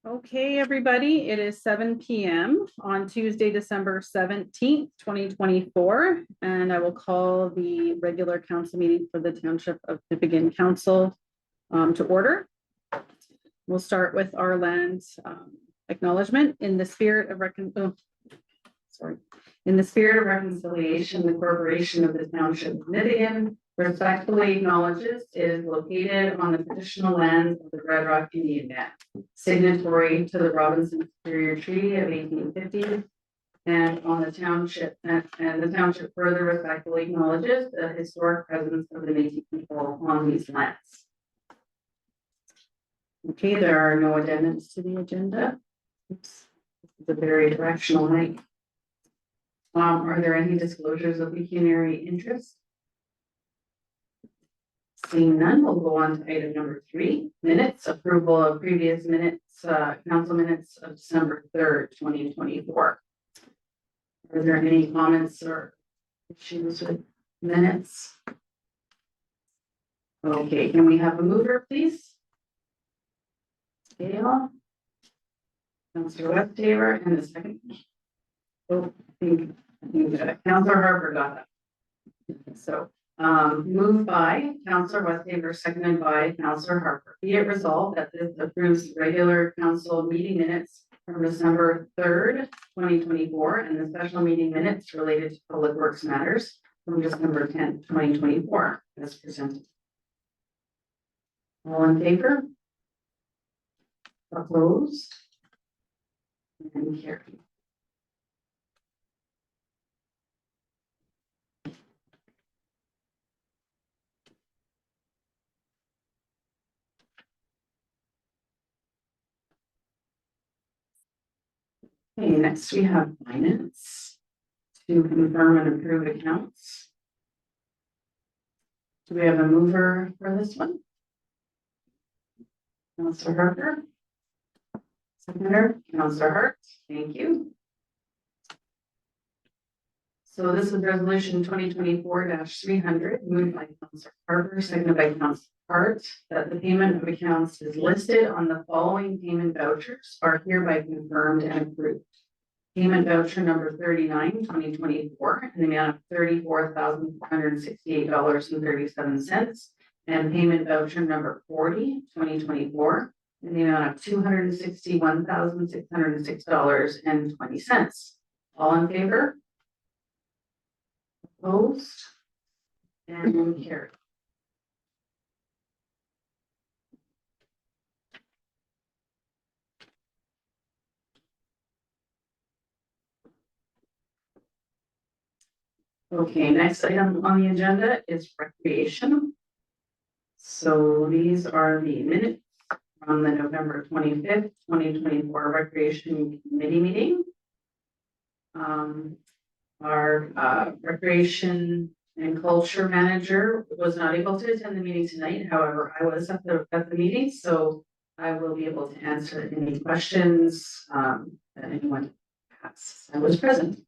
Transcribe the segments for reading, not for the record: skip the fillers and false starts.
Okay, everybody, it is 7 p.m. on Tuesday, December 17th, 2024, and I will call the regular council meeting for the Township of Nipigon Council to order. We'll start with our land acknowledgement in the spirit of reconciliation. The Corporation of the Township of Nipigon respectfully acknowledges it is located on the traditional lands of the Red Rock Indian Band, signatory to the Robinson Superior Treaty of 1850, and on the township, and the township further respectfully acknowledges the historic presence of the Métis people on these lands. Okay, there are no addendums to the agenda. Oops, it's a very directional night. Are there any disclosures of pecuniary interest? Seeing none, we'll go on to item number 3, minutes, approval of previous minutes, council minutes of December 3rd, 2024. Are there any comments or issues with minutes? Okay, can we have a mover, please? Gail. Councilor Westhaver, and the second. Oh, I think Councilor Harper got that. So moved by Councilor Westhaver, seconded by Councilor Harper. Be it resolved that this approves regular council meeting minutes from December 3rd, 2024, and the special meeting minutes related to public works matters from December 10th, 2024, as presented. All in favor? Opposed? And carried. Okay, next we have finance to confirm and approve accounts. Do we have a mover for this one? Councilor Harper. Seconder, Councilor Hart, thank you. So this is resolution 2024-300, moved by Councilor Harper, seconded by Councilor Hart, that the payment of accounts is listed on the following payment vouchers are hereby confirmed and approved. Payment voucher number 39, 2024, in the amount of $34,468.37, and payment voucher number 40, 2024, in the amount of $261,606.20. All in favor? Opposed? And carried. Okay, next item on the agenda is recreation. So these are the minutes from the November 25th, 2024 Recreation Committee meeting. Our Recreation and Culture Manager was not able to attend the meeting tonight. However, I was at the meeting, so I will be able to answer any questions that anyone has. I was present.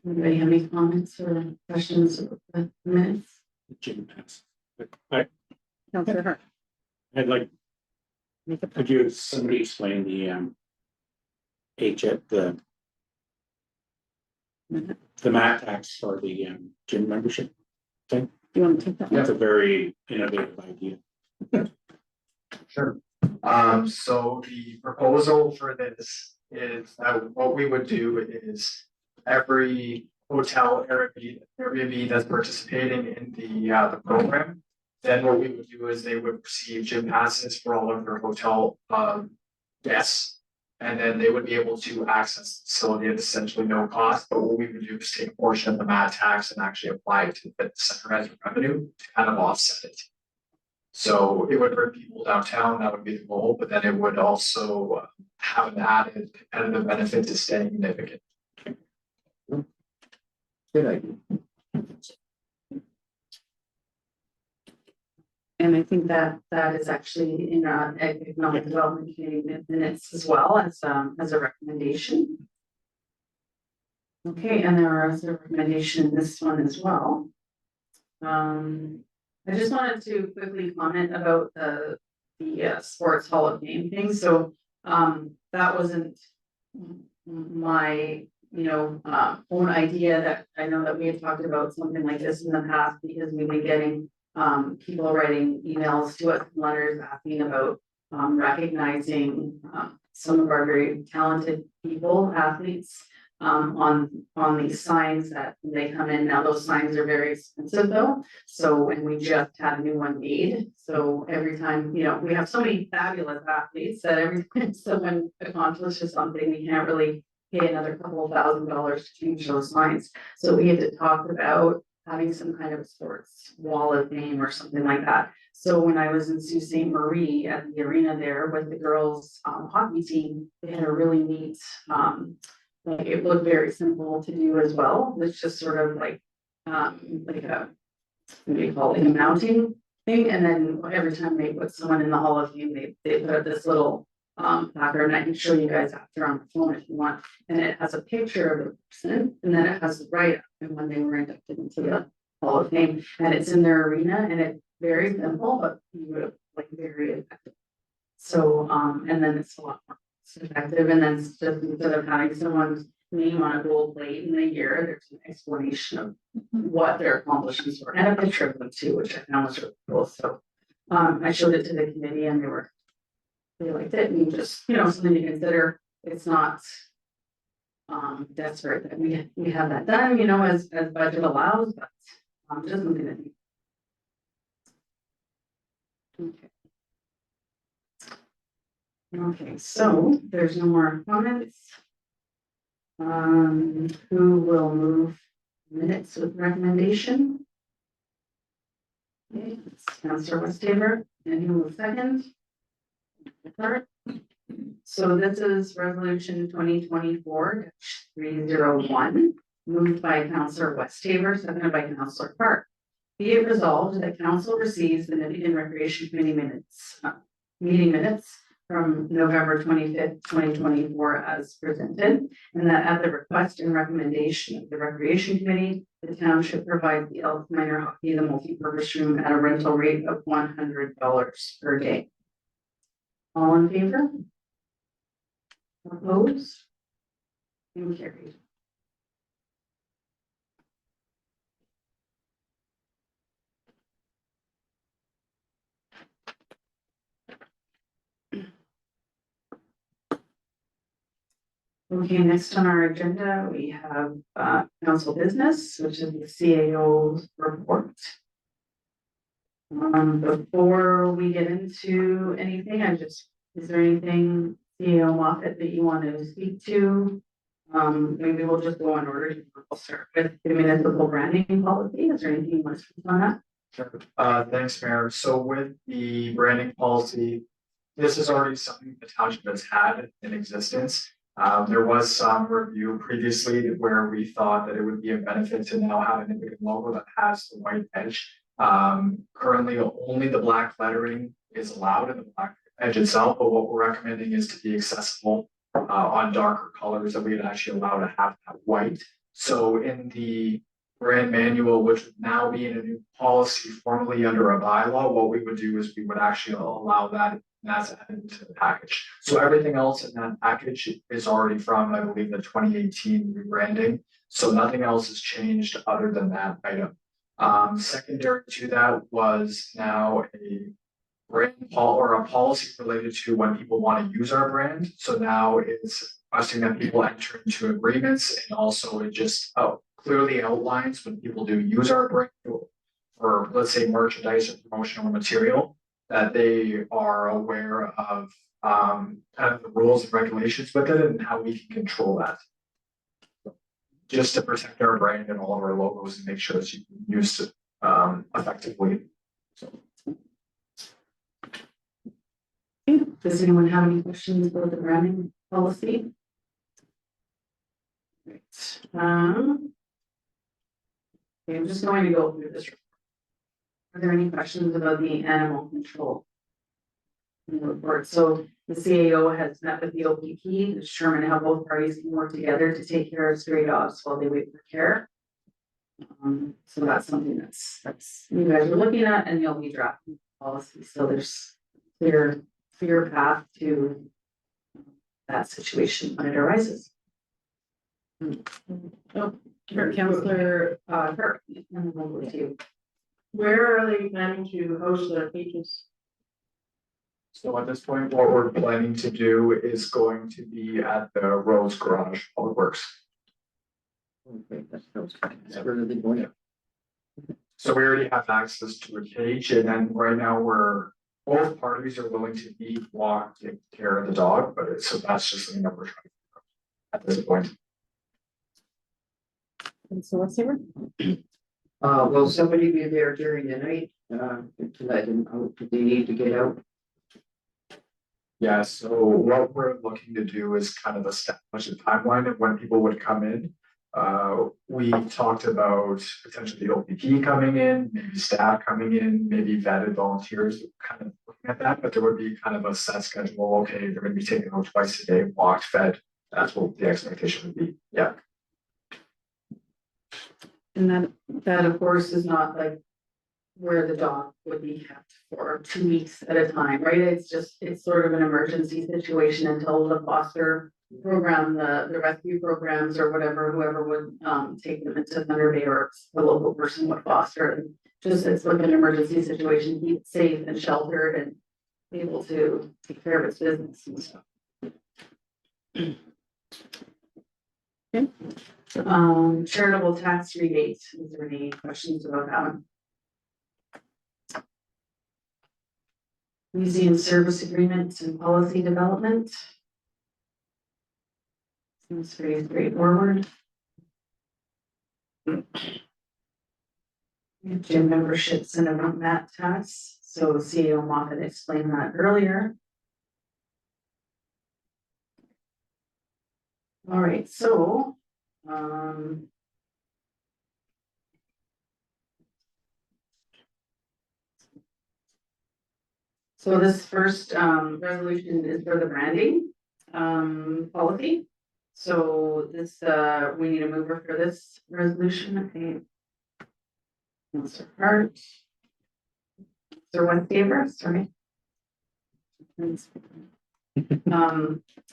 Anybody have any comments or questions about the minutes? Jim Pass. Councilor Hart. I'd like, could you somebody explain the the mat tax for the gym membership thing? Do you want to take that? That's a very innovative idea. Sure. So the proposal for this is that what we would do is every hotel Airbnb that's participating in the program, then what we would do is they would receive gym passes for all of their hotel guests, and then they would be able to access the facility at essentially no cost. But what we would do is take a portion of the mat tax and actually apply it to the fitness center as revenue to kind of offset it. So it would bring people downtown, that would be the goal, but then it would also have an added competitive benefit to staying significant. Good idea. And I think that is actually in economic development committee minutes as well as a recommendation. Okay, and there is a recommendation in this one as well. I just wanted to quickly comment about the the sports Hall of Fame thing, so that wasn't my, own idea. That I know that we had talked about something like this in the past, because we've been getting people writing emails to us, letters asking about recognizing some of our very talented people, athletes, on these signs that they come in. Now, those signs are very expensive though. So, and we just had a new one made. So every time, we have so many fabulous athletes that every time someone accomplishes something, we can't really pay another couple of $1,000s to change those signs. So we had to talk about having some kind of a sports wall of fame or something like that. So when I was in Sault Ste. Marie at the arena there with the girls hockey team, they had a really neat, like it looked very simple to do as well. It's just sort of like a, what do you call it, a mounting thing. And then every time they put someone in the Hall of Fame, they put this little placard, and I can show you guys after on the phone if you want. And it has a picture of the person, and then it has the write-up and when they were inducted into the Hall of Fame, and it's in their arena, and it's very simple, but like very effective. So, and then it's a lot more effective, and then it's just instead of having someone's name on a gold plate in the year, there's an explanation of what their accomplishments were, and a picture of them too, which I found was really cool. So, I showed it to the committee, and they liked it, and just, something to consider. It's not desperate that we have that done, as budget allows, but just something to think. Okay, so there's no more comments. Who will move minutes with recommendation? Okay, it's Councillor Westaver, and who will second? So this is resolution 2024-301, moved by Councillor Westaver, seconded by Councillor Park. Be it resolved that council receives the Nipissing Recreation Committee meeting minutes from November 25th, 2024 as presented, and that at the request and recommendation of the Recreation Committee, the township provides the Elk Minor Hockey, the multi-purpose room at a rental rate of $100 per day. All in favor? Opposed? And carried. Okay, next on our agenda, we have council business, which is the CAO's report. Before we get into anything, is there anything, CAO Moffat, that you want to speak to? Maybe we'll just go in order. We'll start with the municipal branding policy. Is there anything you want to speak on that? Sure. Thanks, Mayor. So with the branding policy, this is already something the township has had in existence. There was some review previously where we thought that it would be a benefit to now have an individual logo that has the white edge. Currently, only the black lettering is allowed in the black edge itself, but what we're recommending is to be accessible on darker colors, that we'd actually allow to have that white. So in the brand manual, which would now be in a new policy formally under a bylaw, what we would do is we would actually allow that, and that's added to the package. So everything else in that package is already from, I believe, the 2018 rebranding. So nothing else has changed other than that item. Secondary to that was now a brand or a policy related to when people want to use our brand. So now it's requesting that people enter into agreements, and also it just clearly outlines when people do use our brand for, let's say, merchandise or promotional material, that they are aware of kind of the rules and regulations with it and how we can control that. Just to protect our brand and all of our logos and make sure it's used effectively. So. Does anyone have any questions about the branding policy? Great. Okay, I'm just going to go through this. Are there any questions about the animal control report? So the CAO has met with the OPP to determine how both parties can work together to take care of stray dogs while they wait for care. So that's something that's you guys are looking at, and you'll be drafting policy. So there's clear path to that situation when it arises. Oh, Councillor, Kirk, and then we'll go to you. Where are they planning to host their pages? So at this point, what we're planning to do is going to be at the Rose Garage Public Works. Okay, that's where are they going? So we already have access to a cage, and then right now both parties are willing to meet, walk, take care of the dog, so that's just something that we're trying to do at this point. And so what's here? Will somebody be there during the night, to let them out, if they need to get out? Yeah, so what we're looking to do is kind of establish a timeline of when people would come in. We talked about potentially OPP coming in, maybe staff coming in, maybe vetted volunteers, kind of looking at that, but there would be kind of a set schedule. Okay, they're gonna be taken out twice a day, walked, fed. That's what the expectation would be. Yeah. And that of course is not like where the dog would be kept for 2 weeks at a time, right? It's sort of an emergency situation until the foster program, the rescue programs or whatever, whoever would take them into Thunder Bay or the local person would foster. And just it's like an emergency situation, keep it safe and sheltered and able to take care of its business and stuff. Okay. Charitable tax rebates. Is there any questions about that one? Museum service agreements and policy development. Seems pretty straightforward. Gym memberships and event mat tax. So CEO Moffat explained that earlier. All right, so so this first resolution is for the branding policy. So this we need a mover for this resolution. Okay. Mr. Hart. Mr. Westhaver, sorry.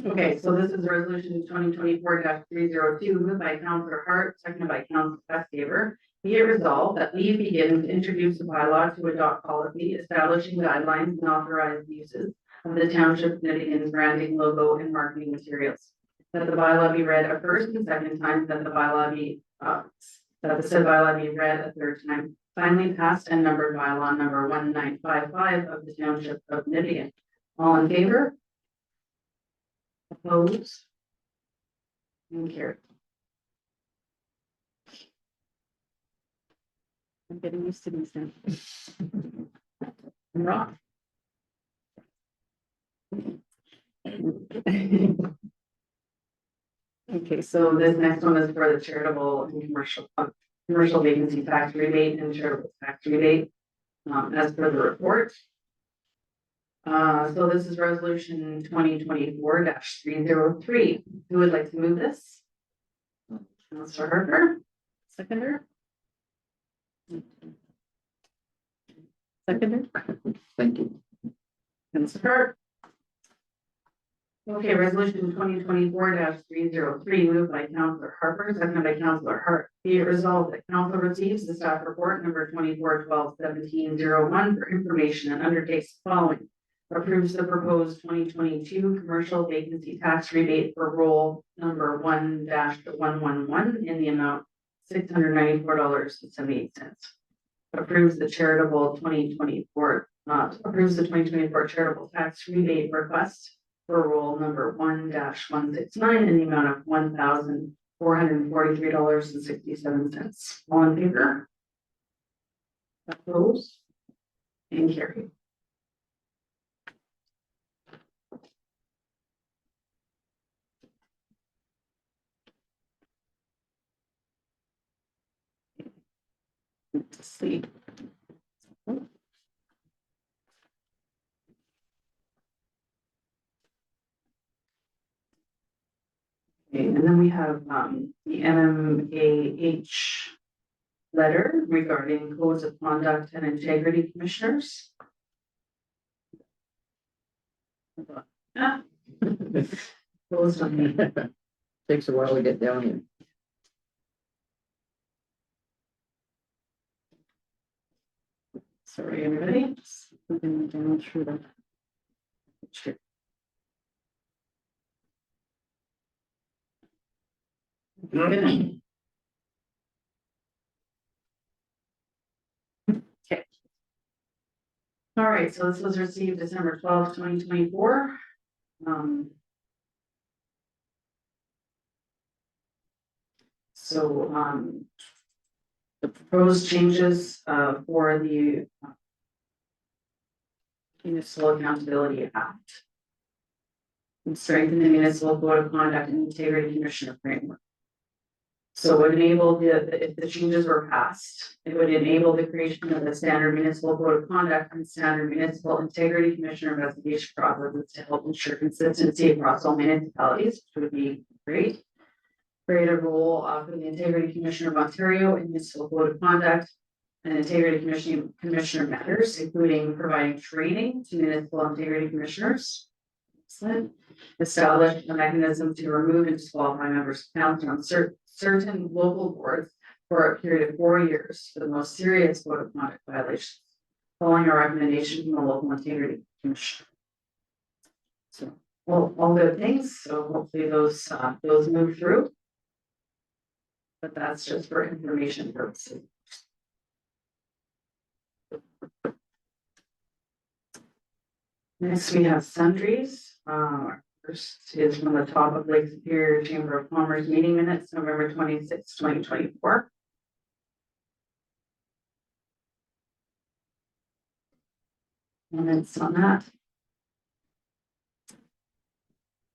Okay, so this is resolution 2024-302, moved by Councillor Hart, seconded by Councillor Westhaver. Be it resolved that we begin to introduce a bylaw to adopt policy establishing guidelines and authorized uses of the township of Nipissing's branding, logo, and marketing materials. That the bylaw be read a first and second time, that the bylaw be that the said bylaw be read a third time. Finally passed and numbered bylaw number 1955 of the township of Nipissing. All in favor? Opposed? And carried. I'm getting used to these now. I'm wrong. Okay, so this next one is for the charitable and commercial vacancy tax rebate and charitable tax rebate, as per the report. So this is resolution 2024-303. Who would like to move this? Councillor Harper, seconder. Seconder. Thank you. Councillor Hart. Okay, resolution 2024-303, moved by Councillor Harper, seconded by Councillor Hart. Be it resolved that council receives the staff report number 24/12/1701 for information and undertakes the following. Approves the proposed 2022 commercial vacancy tax rebate for roll number 1-111 in the amount $694.78. Approves the 2024 charitable tax rebate request for roll number 1-169 in the amount of $1,443.67. All in favor? Opposed? And carried. Sleep. Okay, and then we have the MMAH letter regarding codes of conduct and integrity commissioners. Ah, closed on me. Takes a while to get down here. Sorry, everybody. Just moving down through the. Sure. Good. Okay. All right, so this was received December 12th, 2024. The proposed changes for the Municipal Accountability Act and strengthen the municipal code of conduct and integrity commissioner framework. So it would enable if the changes were passed, it would enable the creation of the standard municipal code of conduct and standard municipal integrity commissioner investigation processes to help ensure consistency across all municipalities, which would be great. Create a role for the Integrity Commissioner of Ontario in municipal code of conduct and integrity commissioner matters, including providing training to municipal integrity commissioners. Excellent. Establish a mechanism to remove and disqualify members of council on certain local boards for a period of 4 years for the most serious code of conduct violations, following a recommendation from the local integrity commissioner. So, all good things. So hopefully those move through. But that's just for information purposes. Next, we have sundries. First is from the top of Lake Superior Chamber of Commerce meeting minutes, November 26, 2024. Comments on that?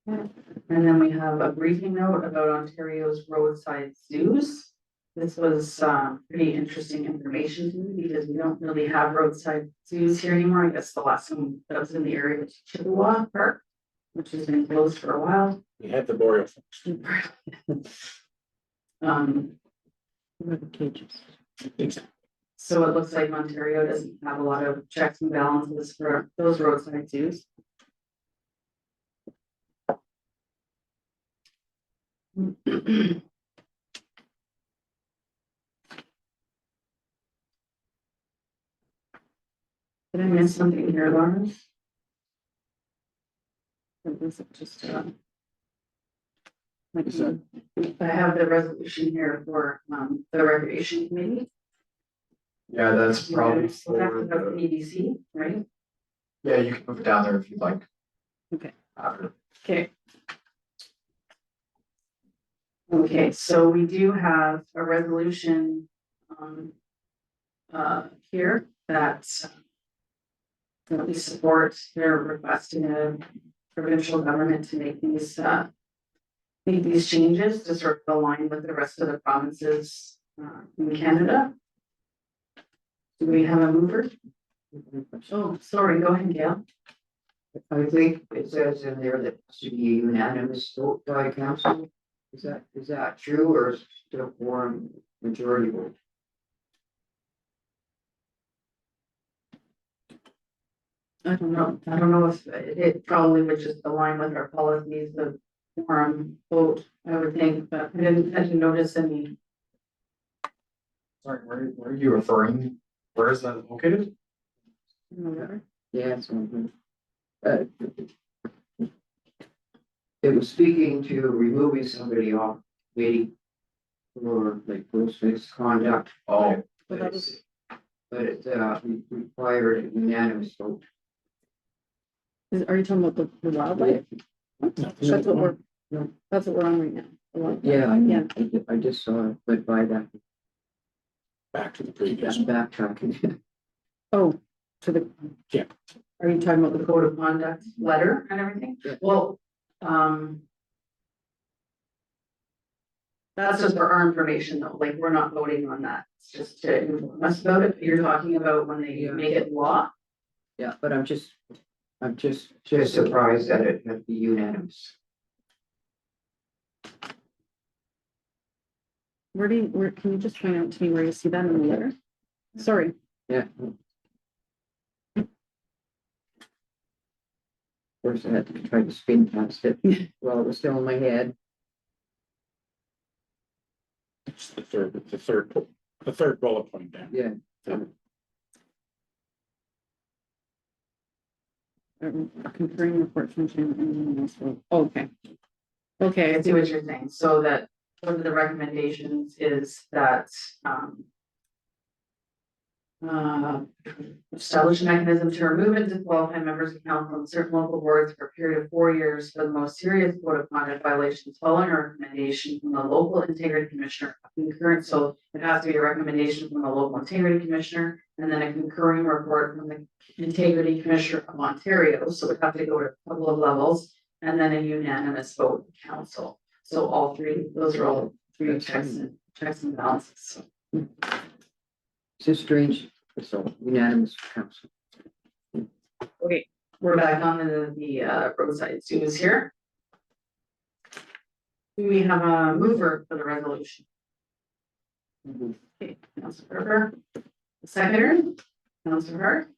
And then we have a briefing note about Ontario's roadside zoos. This was pretty interesting information to me because we don't really have roadside zoos here anymore. I guess the last one that was in the area was Chippewa Park, which has been closed for a while. We had the Boreal. Cages. Exactly. So it looks like Ontario doesn't have a lot of checks and balances for those roadside zoos. Did I miss something here, Lawrence? Or was it just, like, Is that- I have the resolution here for, the recreation committee. Yeah, that's probably So that's for about the the, EDC, right? yeah, you can move it down there if you'd like. Okay. After. Okay. Okay, so we do have a resolution, here that we support their request in the provincial government to make these changes to sort of align with the rest of the provinces in Canada. Do we have a mover? Oh, sorry, go ahead, Gail. I think it says in there that it has to be a unanimous vote by council. Is that true or is it still form majority vote? I don't know. I don't know if it probably would just align with our policies of forum vote, I would think, but I didn't notice any. Sorry, where are you referring? Where is that located? Yeah, so. It was speaking to removing somebody off committee for like gross misconduct. Oh. Well, that was- But it required a unanimous vote. Are you talking about the wildlife? That's what we're on right now. the wildlife. Yeah, Yeah. I just saw it, went by that, Back to the previous. just backtracking. Oh, to the. Yeah. Are you talking about the code of conduct letter and everything? Yeah. Well, that's just for our information though, like, we're not voting on that, it's just to inform us about it, you're talking about when they Yeah. make it law? Yeah, but I'm just surprised that it had to be unanimous. Where, can you just point out to me where you see that in the letter? Sorry. Yeah. course, I had to try to spin past it while it was still in my head. It's the third bullet point down. Yeah. Conferring reports from Chamber. Okay. Okay, I see what you're saying, so that one of the recommendations is that, establish a mechanism to remove and disqualify members of council and certain local boards for a period of 4 years for the most serious code of conduct violations following a recommendation from the local integrity commissioner. Concurrent, so it has to be a recommendation from the local integrity commissioner and then a concurring report from the integrity commissioner of Ontario. So it have to go to a couple of levels and then a unanimous vote of council. So all three, those are all three checks and balances. So. It's just strange, so unanimous council. Okay, we're back on the roadside students here. Do we have a mover for the resolution? Okay, Councilor Berger. Seconder, Councilor Hart.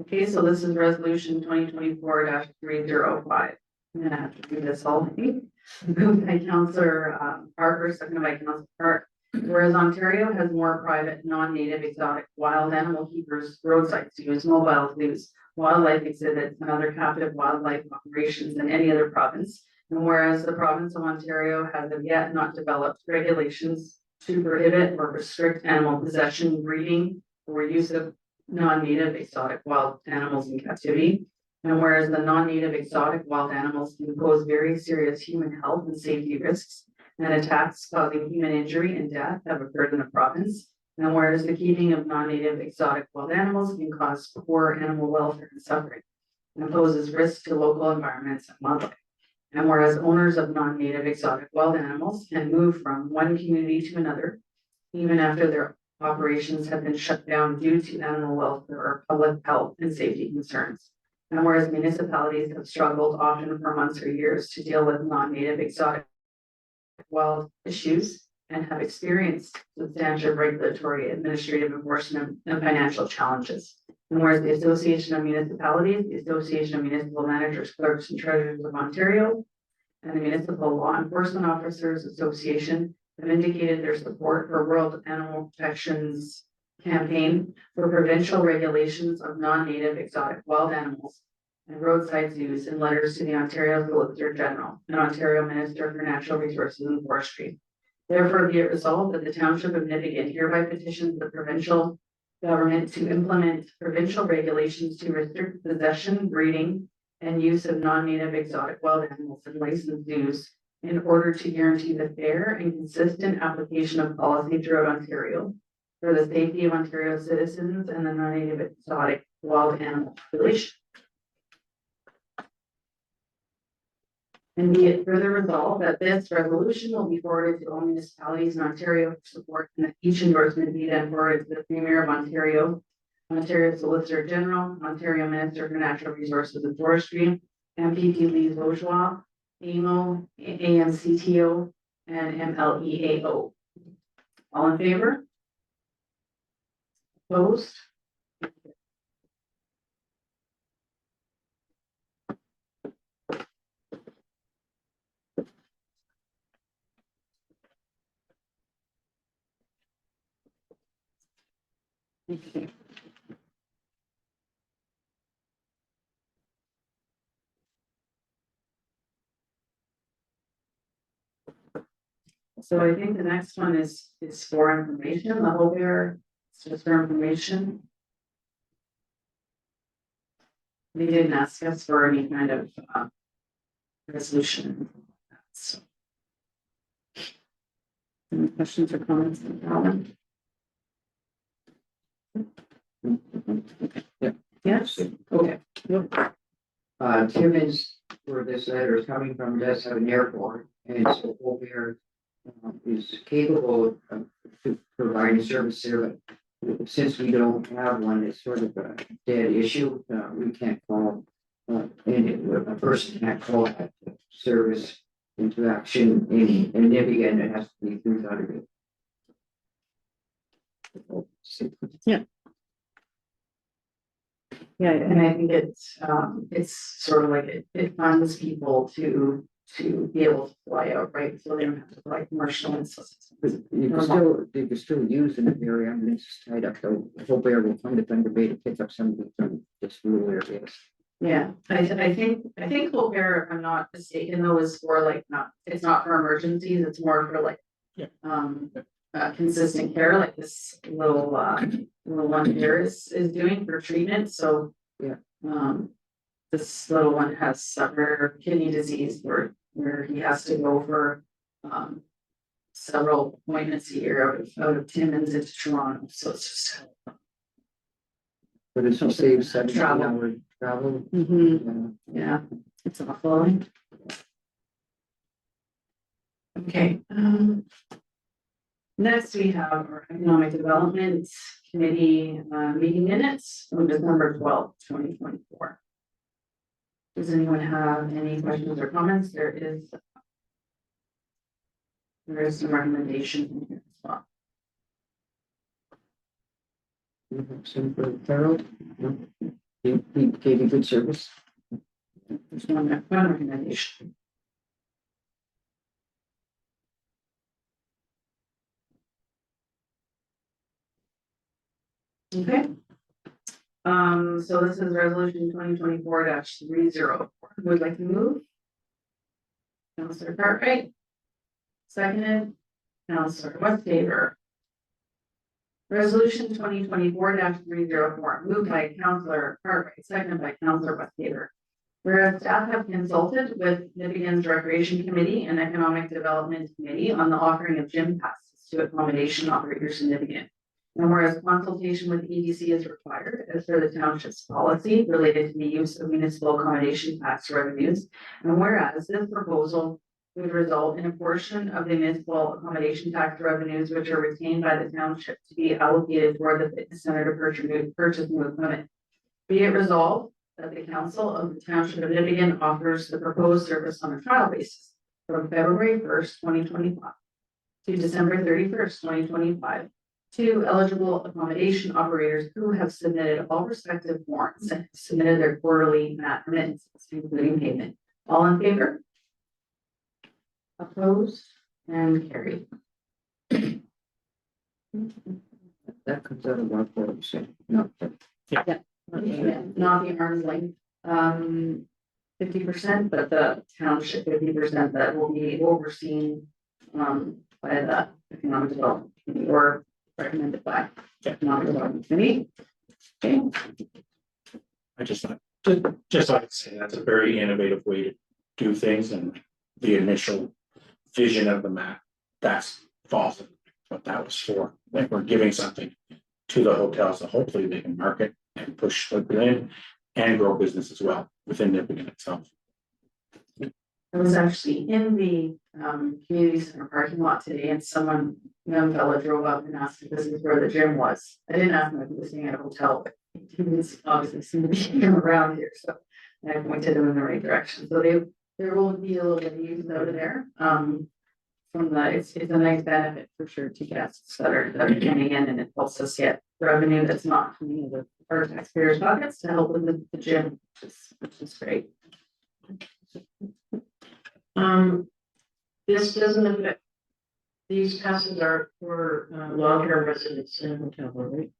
Okay, so this is resolution 2024-305. I'm gonna have to do this all. Moved by Councilor Parker, seconded by Councilor Hart. Whereas Ontario has more private, non-native, exotic, wild animal keepers, roadside zoos, mobile zoos, wildlife exhibits, and other captive wildlife operations than any other province. And whereas the province of Ontario has as yet not developed regulations to prohibit or restrict animal possession, breeding, or use of non-native exotic wild animals in captivity. And whereas the non-native exotic wild animals can pose very serious human health and safety risks, and attacks causing human injury and death have occurred in the province. And whereas the keeping of non-native exotic wild animals can cause poor animal welfare and suffering, and poses risk to local environments and wildlife. And whereas owners of non-native exotic wild animals can move from one community to another, even after their operations have been shut down due to animal welfare or public health and safety concerns. And whereas municipalities have struggled often for months or years to deal with non-native exotic wild issues and have experienced substantial regulatory, administrative enforcement, and financial challenges. And whereas the Association of Municipalities, the Association of Municipal Managers, Clerks, and Treasurers of Ontario, and the Municipal Law Enforcement Officers Association have indicated their support for World Animal Protection's campaign for provincial regulations of non-native exotic wild animals and roadside zoos in letters to the Ontario Solicitor General and Ontario Minister for Natural Resources and Forestry. Therefore, be it resolved that the Township of Nipigon hereby petitions the provincial government to implement provincial regulations to restrict possession, breeding, and use of non-native exotic wild animals in licensed zoos in order to guarantee the fair and consistent application of policy throughout Ontario for the safety of Ontario citizens and the non-native exotic wild animal population. And be it further resolved that this resolution will be forwarded to all municipalities in Ontario for support, and that each endorsement be then forwarded to the Premier of Ontario, Ontario Solicitor General, Ontario Minister for Natural Resources and Forestry, MPP Lise Bourgeois, AMO, AMCTO, and MLEAO. All in favor? Opposed? okay. So I think the next one is for information, the whole year, it's just for information. They didn't ask us for any kind of resolution. So, Any questions or comments on that one? yes, okay. Timmins, where this letter is coming from, does have an airport, and so Colbert is capable of providing service there, but since we don't have one, it's sort of a dead issue. We can't call, a person can't call that service into action in Nipigon. It has to be through Thunder. Yeah. Yeah, And I think it's sort of like it funds people to be able to fly out, right? So they don't have to fly commercial and so. You can still use in the area, I mean, it's tied up, so Hope Air will fund the Thunder Bay to pick up somebody from this rural areas. Yeah, I think Hope Air, if I'm not mistaken, though, is for like, it's not for emergencies, it's more for like. Yeah. Consistent care, like this little one here is doing for treatment, so. Yeah. This little one has severe kidney disease where he has to go for, several appointments a year out of Timmins into Toronto, so it's just. But it's to save 17 Travel. hour travel. Mhm. Yeah, it's awful. Okay, next we have our Economic Development Committee, meeting minutes from December 12th, 2024. Does anyone have any questions or comments? There is some recommendation in here as well. Some for Harold. He gave you good service. There's one recommendation. Okay. So this is resolution 2024-304. Who would like to move? Councillor Cartwright. Seconded. Councillor Westhaver. Resolution 2024-304, moved by Councillor Cartwright, seconded by Councillor Westhaver. Whereas staff have consulted with Nipigon's Recreation Committee and Economic Development Committee on the offering of gym passes to accommodation operators in Nipigon. And whereas consultation with EDC is required as per the township's policy related to the use of municipal accommodation tax revenues. And whereas this proposal would result in a portion of the municipal accommodation tax revenues which are retained by the township to be allocated toward the fitness center to purchase new equipment. Be it resolved that the council of the township of Nipigon offers the proposed service on a trial basis from February 1st, 2025 to December 31st, 2025 to eligible accommodation operators who have submitted all respective warrants and submitted their quarterly MAT remittances, including payment. All in favor? Opposed and carried. That comes out of our board, so no. Yeah, not the arm's length, 50%, but the township 50% that will be overseen by the economic development committee or recommended by the economic development committee. Okay, I just thought, just like to say, that's a very innovative way to do things, and the initial vision of the map, that's false, what that was for. Like, we're giving something to the hotels, so hopefully they can market and push the in and grow business as well within Nipigon itself. I was actually in the community center parking lot today, and young fella drove up and asked if this is where the gym was. I didn't ask him if he was staying at a hotel, but he was obviously seemed to be him around here, so I pointed him in the right direction. So there will be a little bit of use out of there. It's a nice benefit for sure to guests that are coming in, and it helps us get revenue that's not coming out of our taxpayers' pockets to help with the gym, which is great. This doesn't affect, these passes are for long-term residents in a hotel, right?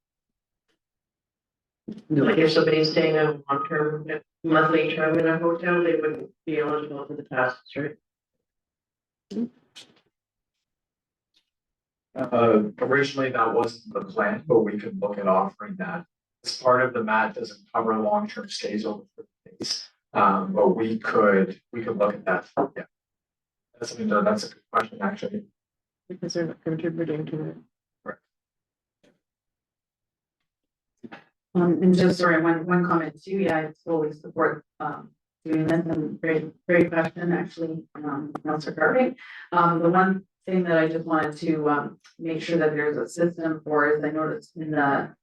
Like if somebody's staying a long-term monthly term in a hotel, they wouldn't be eligible for the passes, right? Originally that wasn't the plan, but we could look at offering that. As part of the MAT doesn't cover long-term stays over 30 days. But we could look at that. Yeah. That's a good question, actually. Because they're not contributing to it. And just sorry, one comment too. Yeah, I totally support doing this, and great question, actually, Councillor Cartwright. The one thing that I just wanted to make sure that there's a system for is I noticed in the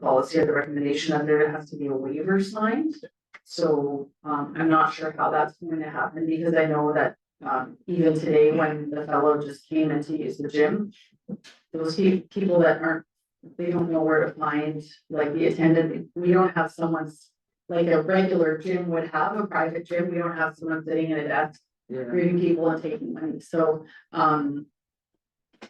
policy or the recommendation that there has to be a waiver signed. So I'm not sure how that's going to happen, because I know that even today when the fellow just came in to use the gym, those people that aren't they don't know where to find, like, the attendant, we don't have someone's, like a regular gym would have a private gym, we don't have someone sitting in a desk Yeah, greeting people and taking money, so,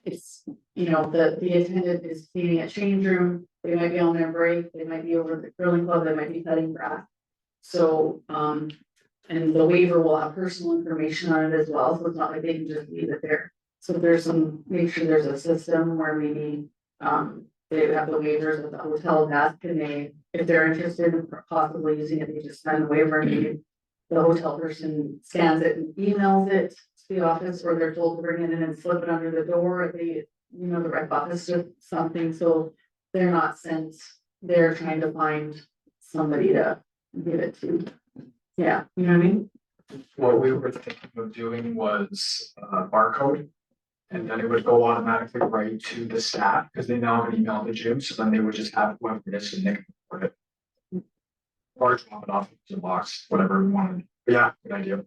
it's, the attendant is cleaning a change room, they might be on their break, they might be over at the curling club, they might be cutting grass. So, and the waiver will have personal information on it as well, so it's not like they can just leave it there. So if there's make sure there's a system where maybe, they have the waivers at the hotel desk, and they, if they're interested in possibly using it, they just sign the waiver and maybe the hotel person scans it and emails it to the office, or they're told to bring it in and slip it under the door at the, the rec office or something, so they're not sent, they're trying to find somebody to give it to. Yeah, you know what I mean? What we were thinking of doing was barcode. And then it would go automatically right to the staff, because they now have an email at the gym, so then they would just have whoever it is and they can report it. Or drop it off into the box, whatever we wanted. But yeah, good idea.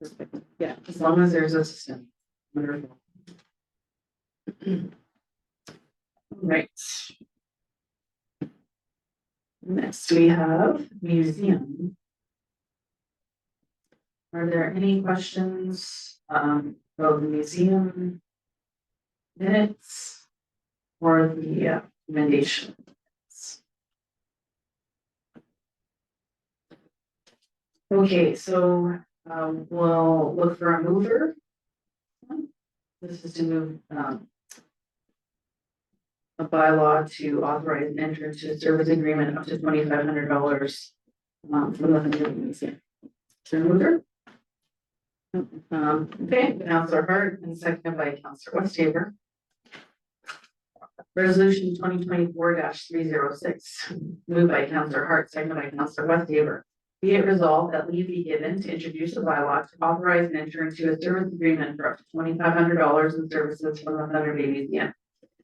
Perfect. Yeah, as long as there's a system. Wonderful. Right. Next, we have museum. Are there any questions, about the museum minutes or the recommendation? Okay, so, we'll look for a mover. This is to move, a bylaw to authorize an entrance to a service agreement up to $2,500 from the Huntington Museum. So mover. Okay, Councillor Hart and seconded by Councillor Westhaver. Resolution 2024-306, moved by Councillor Hart, seconded by Councillor Westhaver. Be it resolved that leave be given to introduce a bylaw to authorize an entrance to a service agreement for up to $2,500 in services from the Thunder Bay Museum.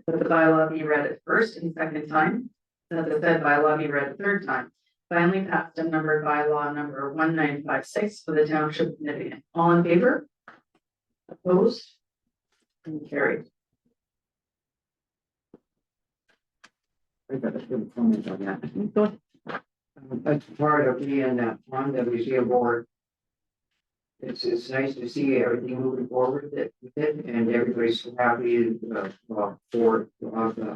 That the bylaw be read at first and second time, that the said bylaw be read a third time. Finally passed and numbered bylaw number 1956 for the Township of Nipigon. All in favor? Opposed? And carried. I got a good comment on that. That's part of being on the museum board. It's nice to see everything moving forward with it, and everybody's so happy, for,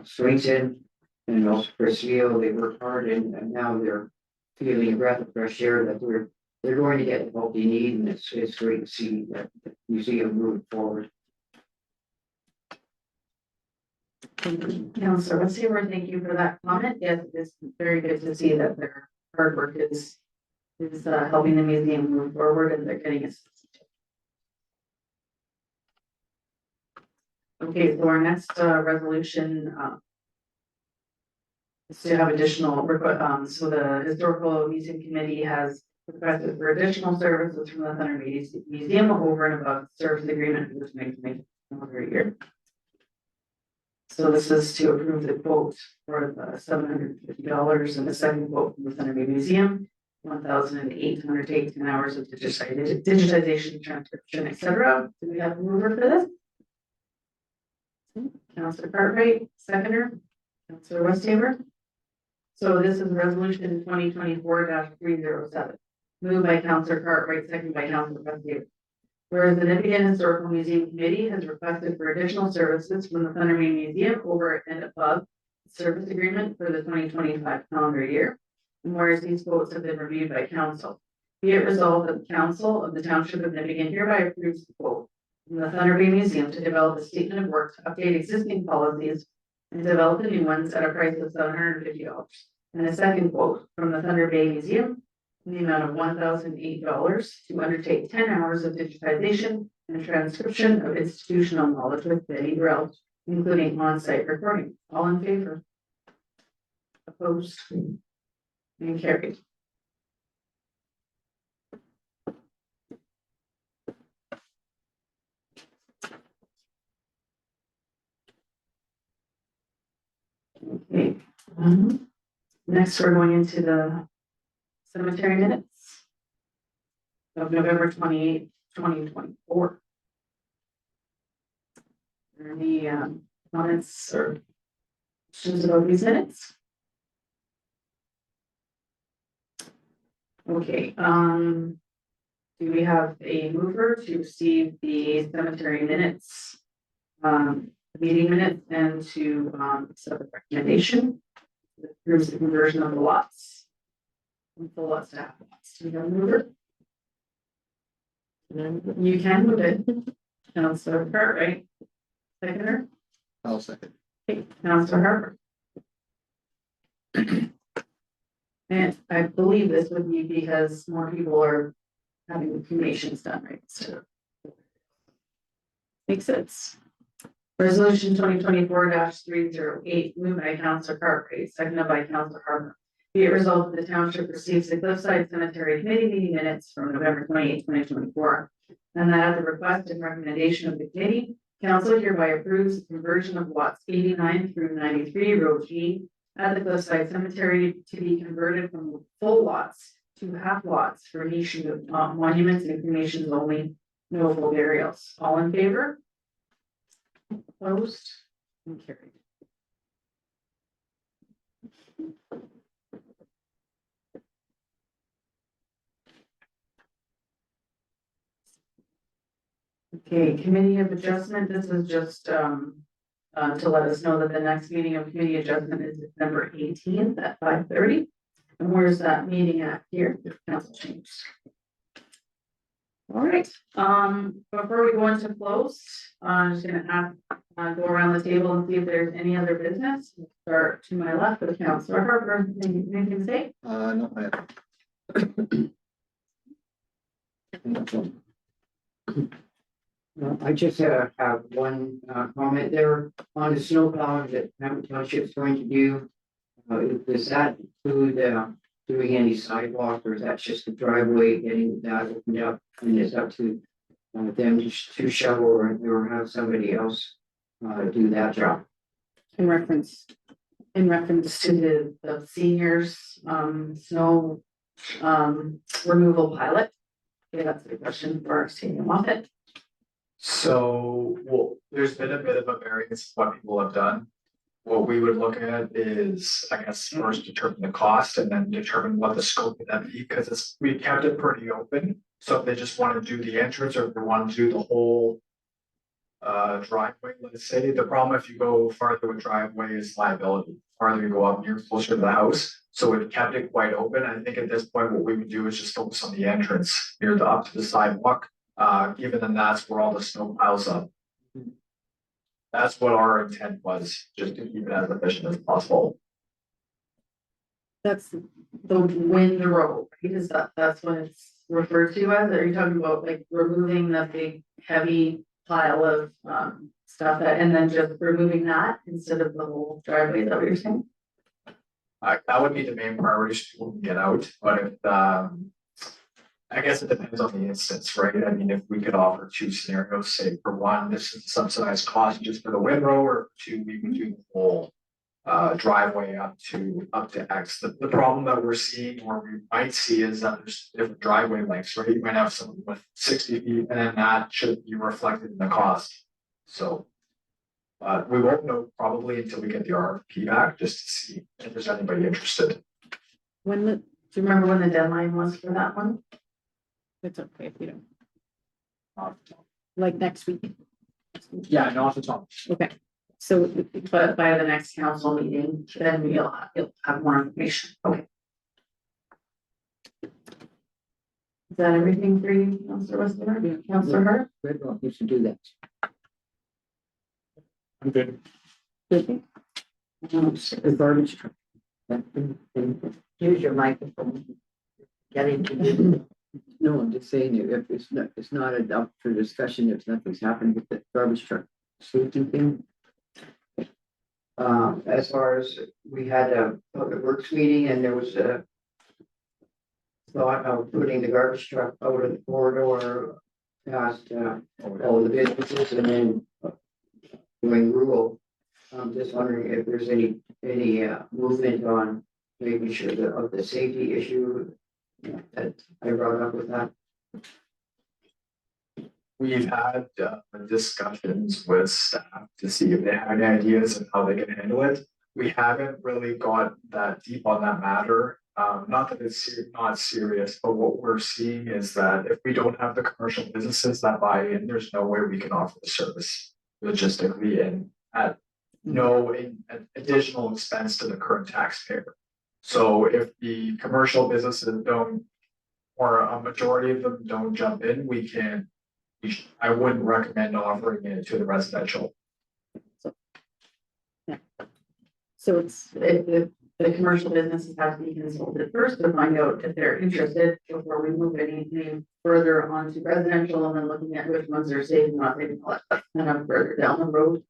Swington. And also Chris Neal, they worked hard and now they're feeling a breath of fresh air that they're going to get the help they need, and it's great to see that the museum moving forward. Councillor Westhaver, thank you for that comment. Yes, it's very good to see that their hard work is helping the museum move forward and they're getting us. Okay, so our next resolution is to have additional, so the Historical Museum Committee has requested for additional services from the Thunder Bay Museum over and above the service agreement for this next year. So this is to approve the quote for the $750 and the second quote from the Thunder Bay Museum, 1,800 to 10 hours of digitization, transcription, etc. Do we have a mover for this? Councillor Cartwright, seconder. Councillor Westhaver. So this is resolution 2024-307. Moved by Councillor Cartwright, seconded by Councillor Westhaver. Whereas the Nipigon Historical Museum Committee has requested for additional services from the Thunder Bay Museum over and above the service agreement for the 2025 calendar year. And whereas these quotes have been reviewed by council. Be it resolved that the council of the Township of Nipigon hereby approves the quote from the Thunder Bay Museum to develop a statement of work to update existing policies and develop the new ones at a price of $750. And a second quote from the Thunder Bay Museum in the amount of $1,008 to undertake 10 hours of digitization and transcription of institutional knowledge with Betty Grell, including on-site recording. All in favor? Opposed? And carried. Okay. Next, we're going into the cemetery minutes of November 28th, 2024. Are there any comments or Questions about these minutes? Okay, do we have a mover to receive the cemetery minutes? The meeting minutes and to, accept the recommendation. That approves the conversion of the lots. From full lots to half lots. Do we have a mover? You can move it. Counselor Cartwright. Seconder. I'll second. Okay, Counselor Harper. And I believe this would be because more people are having cremations done, right? So. Makes sense. Resolution 2024-308, moved by Counselor Cartwright, seconded by Counselor Harper. Be it resolved that the township receives the Cliffside Cemetery Committee meeting minutes from November 28, 2024. And that at the request and recommendation of the committee, council hereby approves the conversion of lots 89 through 93, row G, at the Cliffside Cemetery to be converted from full lots to half lots for niche monuments and cremations only, no full burials. All in favor? Opposed? And carried. Okay, Committee of Adjustment, this is just to let us know that the next meeting of Committee Adjustment is December 18th at 5:30. And where's that meeting at? Here, council chambers. All right, before we go into close, I'm just gonna ask, go around the table and see if there's any other business. We'll start to my left with Councilor Harper. Anything to say? No, I I just have one comment there on the snow plowing that Hammond Township is going to do. Does that include doing any sidewalk, or is that just the driveway getting that opened up? And it's up to them to shovel or have somebody else do that job? In reference to the seniors, snow, removal pilot. Okay, that's a question for our senior Moffett. So, well, there's been a bit of a variance of what people have done. What we would look at is, I guess, first determine the cost and then determine what the scope of that be, because we kept it pretty open. So if they just want to do the entrance or if they want to do the whole driveway, let's say, the problem if you go farther with driveway is liability. Farther you go up, you're closer to the house. So we've kept it quite open. I think at this point, what we would do is just focus on the entrance near the up to the sidewalk. Given that that's where all the snow piles up. That's what our intent was, just to keep it as efficient as possible. That's the wind row, right? Is that's what it's referred to as? Are you talking about like removing the big heavy pile of stuff and then just removing that instead of the whole driveway? Is that what you're saying? That would be the main priority to get out, but if I guess it depends on the instance, right? I mean, if we could offer two scenarios, say for one, this is subsidized cost just for the windrow, or two, we would do the whole driveway up to X. The problem that we're seeing or we might see is that there's different driveway lengths, right? You might have someone with 60 feet and then that should be reflected in the cost. So we won't know probably until we get the RFP back, just to see if there's anybody interested. Do you remember when the deadline was for that one? It's okay if you don't. Like next week. Yeah, no, off the top. Okay, so but by the next council meeting, then you'll have more information. Okay. Is that everything for you, Councilor Westler? Councilor Hart? Red Rock used to do that. I'm good. The garbage truck. Use your microphone. Getting to. No, I'm just saying, if it's not up for discussion, if nothing's happened with the garbage truck safety thing. As far as we had a public works meeting and there was a thought of putting the garbage truck out of the corridor past all the businesses and then going rural. I'm just wondering if there's any movement on making sure that of the safety issue that I brought up with that. We've had discussions with staff to see if they have any ideas of how they can handle it. we haven't really got that deep on that matter. Not that it's not serious, but what we're seeing is that if we don't have the commercial businesses that buy in, there's no way we can offer the service logistically and at no additional expense to the current taxpayer. So if the commercial businesses don't, or a majority of them don't jump in, I wouldn't recommend offering it to the residential. So it's, the commercial businesses have to be consulted first to find out if they're interested before we move anything further onto residential and then looking at which ones are safe and not safe, kind of further down the road.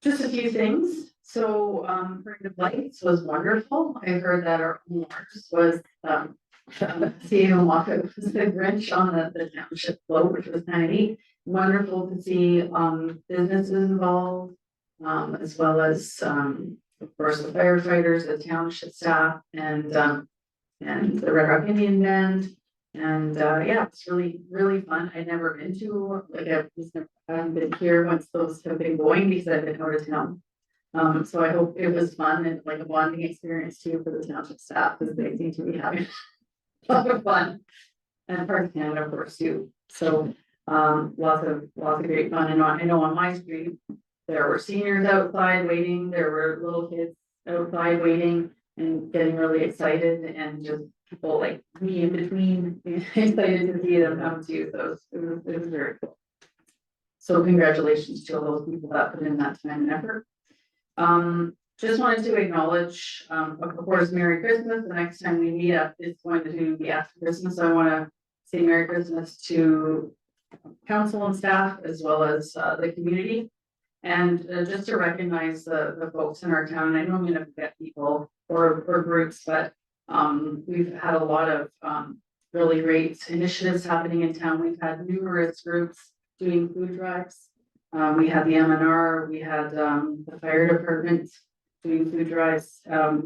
Just a few things. So, Parade of Lights was wonderful. I heard that our owners was, seeing Waka was the Grinch on the township float, which was kind of neat. Wonderful to see, businesses involved, as well as, of course, the firefighters, the township staff, and the Red Rock Indian Band. And, yeah, it's really, really fun. I'd never been to, like, I haven't been here once those have been going because I've been out of town. So I hope it was fun and like a bonding experience too for the township staff, because they seem to be having a lot of fun. And Parks Canada, of course, too. So, lots of great fun. And I know on my street, there were seniors outside waiting, there were little kids outside waiting and getting really excited, and just people like me in between excited to see them come too. So it was very cool. So congratulations to all those people that put in that time and effort. Just wanted to acknowledge, of course, Merry Christmas. The next time we meet up is going to be after Christmas. So I want to say Merry Christmas to council and staff, as well as the community. And just to recognize the folks in our town. I know I'm going to forget people or groups, but we've had a lot of really great initiatives happening in town. We've had numerous groups doing food drives. We had the MNR, we had the fire department doing food drives.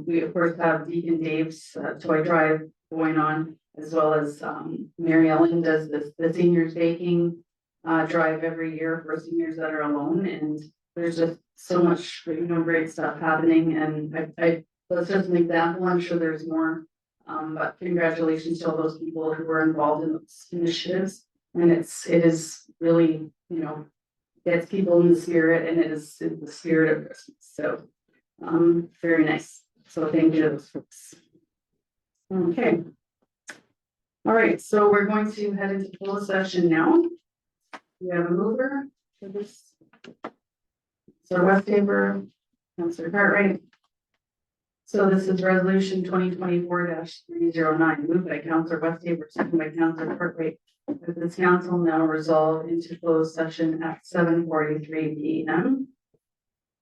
We of course have Deacon Dave's toy drive going on, as well as Mary Ellen does the seniors baking drive every year for seniors that are alone. And there's just so much, great stuff happening. And I that's just an example. I'm sure there's more. But congratulations to all those people who were involved in those initiatives. And it is really, gets people in the spirit, and it is in the spirit of Christmas. So, very nice. So thank you to those folks. Okay. All right, so we're going to head into closed session now. We have a mover for this. So West Tabor, Councillor Cartwright. So this is resolution 2024-309, moved by Councillor West Tabor, second by Councillor Cartwright. That this council now resolve into closed session at 7:43 p.m.